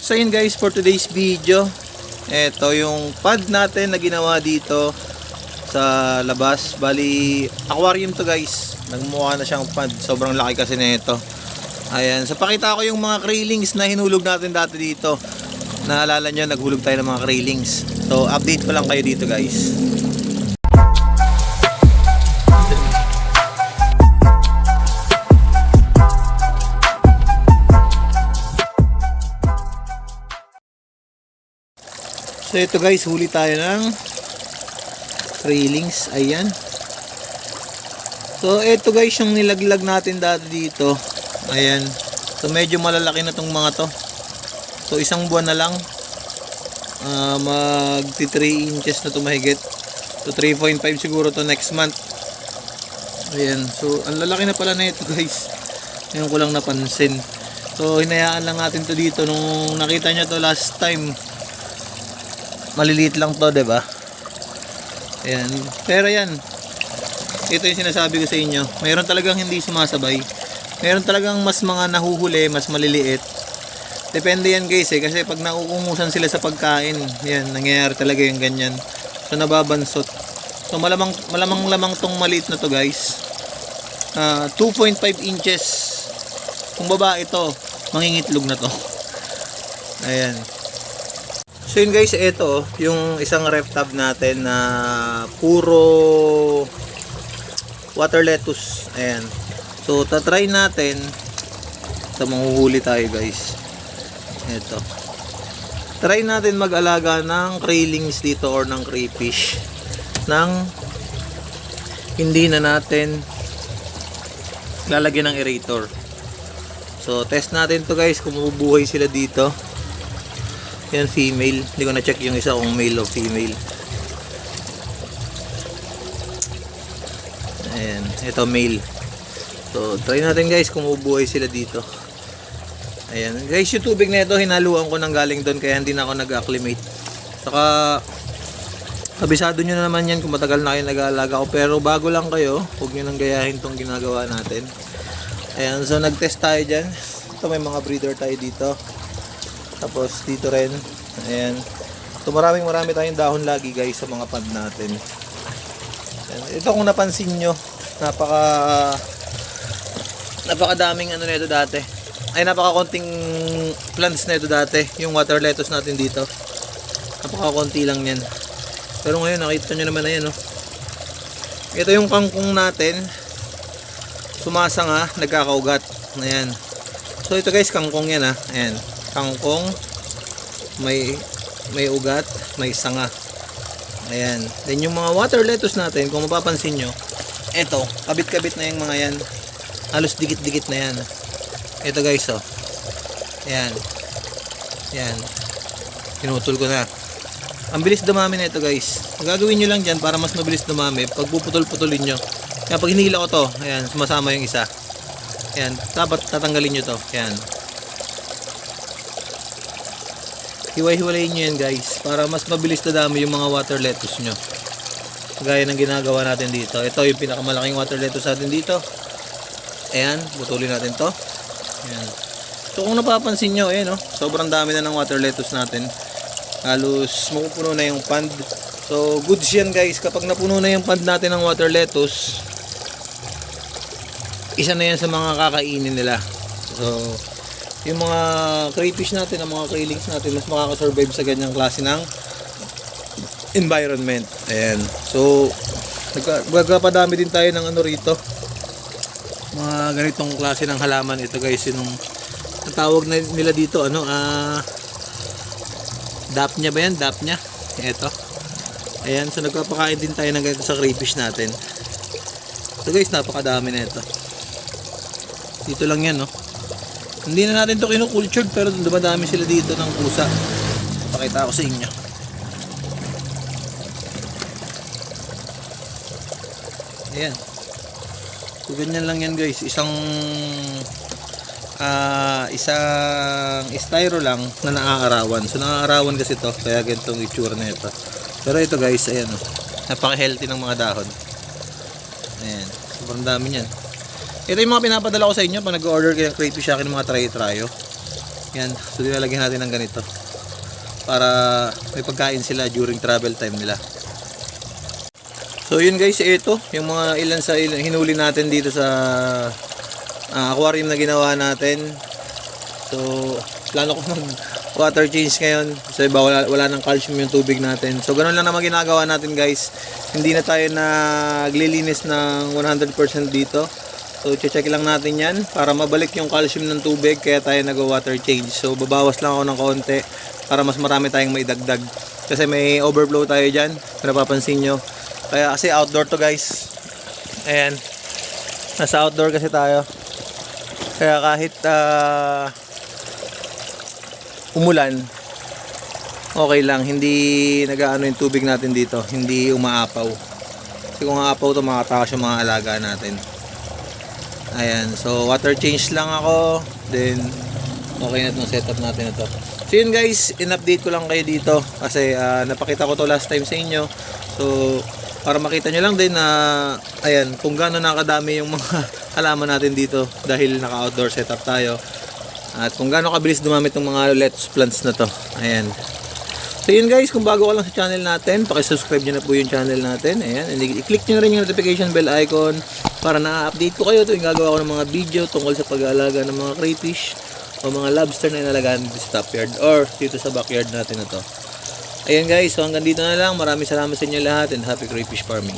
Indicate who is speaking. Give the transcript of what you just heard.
Speaker 1: So yun guys, for today's video, ito yung pad natin na ginawa dito sa labas. Bali, aquarium to guys. Nagmukha na siyang pad. Sobrang laki kasi nito. Ayan, so pakita ko yung mga krillings na hinulog natin dati dito. Naalala nyo, naghulog tayo ng mga krillings. So update ko lang kayo dito guys. So ito guys, huli tayo ng krillings. Ayan. So ito guys yung nilaglag natin dati dito. Ayan. So medyo malalaki na tong mga to. So isang buwan na lang, magti 3 inches na to mahigit. So 3.5 siguro to next month. Ayan. So ang lalaki na pala na ito guys. Ngayon ko lang napansin. So hinayaan lang natin to dito. Nung nakita nyo to last time, maliliit lang to, 'di ba? Ayan. Pero yan, ito yung sinasabi ko sa inyo, mayroon talagang hindi sumasabay, mayroon talagang mas mga nahuhuli, mas maliliit. Depende yan guys kasi pag nauungusan sila sa pagkain, yan, nangyayari talaga yung ganyan. So nababansot. So malamang tong maliit na to guys. 2.5 inches. Kung babae ito, mangingitlog na to. Ayan. So yun guys, ito yung isang ref tab natin na puro water lettuce. Ayan. So tatry natin sa manghuhuli tayo guys. Ito. Try natin mag-alaga ng krillings dito or ng crayfish nang hindi na natin lalagyan ng aerator. So test natin to guys kung mabubuhay sila dito. Yan, female. Hindi ko na-check yung isa kung male o female. Ayan. Ito male. So, try natin guys kung mabubuhay sila dito. Ayan. Guys, yung tubig na ito, hinaluan ko nang galing doon kaya hindi na ako nag-acclimate. Saka, kabisado nyo na naman yan kung matagal na kayo nag-aalaga ko. Pero bago lang kayo, huwag nyo nang gayahin tong ginagawa natin. Ayan. So, nag-test tayo dyan. Ito, may mga breeder tayo dito. Tapos dito rin, ayan. So marami tayong dahon lagi guys sa mga pad natin. Ayan. Ito kung napansin nyo, napakadaming ano nito dati. Ay, napakakonting plants na ito dati. Yung water lettuce natin dito, napakakonti lang yan. Pero ngayon nakita nyo naman na yan, no? Ito yung kangkong natin, sumasanga, nagkakaugat. Ayan. So ito guys, kangkong yan, ha. Ayan. Kangkong, may ugat, may sanga. Ayan. Then yung mga water lettuce natin, kung mapapansin nyo, eto, kabit-kabit na yung mga yan. Halos dikit-dikit na yan. Eto guys, oh. Ayan. Ayan. Pinutol ko na. Ang bilis dumami na ito guys. Ang gagawin nyo lang dyan para mas mabilis dumami, pag puputol-putulin nyo. Kaya pag hinila ko to, ayan, sumasama yung isa. Ayan. Dapat tatanggalin nyo to. Ayan. Hiwa-hiwalayin nyo yan guys para mas mabilis na dami yung mga water lettuce nyo, gaya ng ginagawa natin dito. Ito yung pinakamalaking water lettuce natin dito. Ayan, butulin natin to. Ayan. So kung napapansin nyo, ayan, oh, sobrang dami na ng water lettuce natin. Halos mapupuno na yung pond. So goods yan guys, kapag napuno na yung pond natin ng water lettuce, isa na yan sa mga kakainin nila. So yung mga crayfish natin, ang mga krillings natin, mas makakasurvive sa ganyang klase ng environment. Ayan. So nagpapadami din tayo ng ano rito, mga ganitong klase ng halaman. Ito guys, yung tawag na nila dito, ano, dapnya ba yan? Dapnya. Ito. Ayan. So nagpapakain din tayo ng ganito sa crayfish natin. So guys, napakadami na ito. Dito lang yan, no. Hindi na natin ito kinukultured pero dumadami sila dito ng pusa. Pakita ko sa inyo. Ayan. So ganyan lang yan guys. Isang styro lang na naaarawan. So naaarawan kasi ito, kaya ganitong itsura na ito. Pero ito guys, ayan, oh, napaka-healthy ng mga dahon. Ayan. Sobrang dami yan. Ito yung mga pinapadala ko sa inyo pag nag-order kayo ng crayfish sa akin ng mga try-tryo. Yan, so nilalagyan natin ng ganito para may pagkain sila during travel time nila. So yun guys, ito yung mga ilan sa hinuli natin dito sa aquarium na ginawa natin. So plano ko mag water change ngayon kasi wala ng calcium yung tubig natin. So ganun lang naman ginagawa natin guys. Hindi na tayo naglilinis ng 100% dito. So check lang natin yan para mabalik yung calcium ng tubig, kaya tayo nag-water change. So babawas lang ako ng konti para mas marami tayong maidagdag. Kasi may overflow tayo dyan, kung napapansin nyo. Kaya kasi outdoor to guys. Ayan. Nasa outdoor kasi tayo. Kaya kahit umulan, okay lang. Hindi nag-aano yung tubig natin dito. Hindi umaapaw. Kasi kung aapaw to, makatakas yung mga alaga natin. Ayan, so water change lang ako. Then okay na itong setup natin ito. So yun guys, in-update ko lang kayo dito kasi napakita ko to last time sa inyo. So para makita nyo lang din na ayan, kung gaano nakadami yung mga halaman natin dito dahil naka-outdoor setup tayo. At kung gaano kabilis dumamit ng mga lettuce plants na to. Ayan. So yun guys, kung bago ka lang sa channel natin, paki-subscribe nyo na po yung channel natin. Ayan, and i-click nyo na rin yung notification bell icon para na-update ko kayo tuwing gagawa ko ng mga video tungkol sa pag-aalaga ng mga crayfish o mga lobster na inalagaan dito sa top yard or dito sa backyard natin na to. Ayan guys, so hanggang dito na lang. Maraming salamat sa inyo lahat and happy crayfish farming.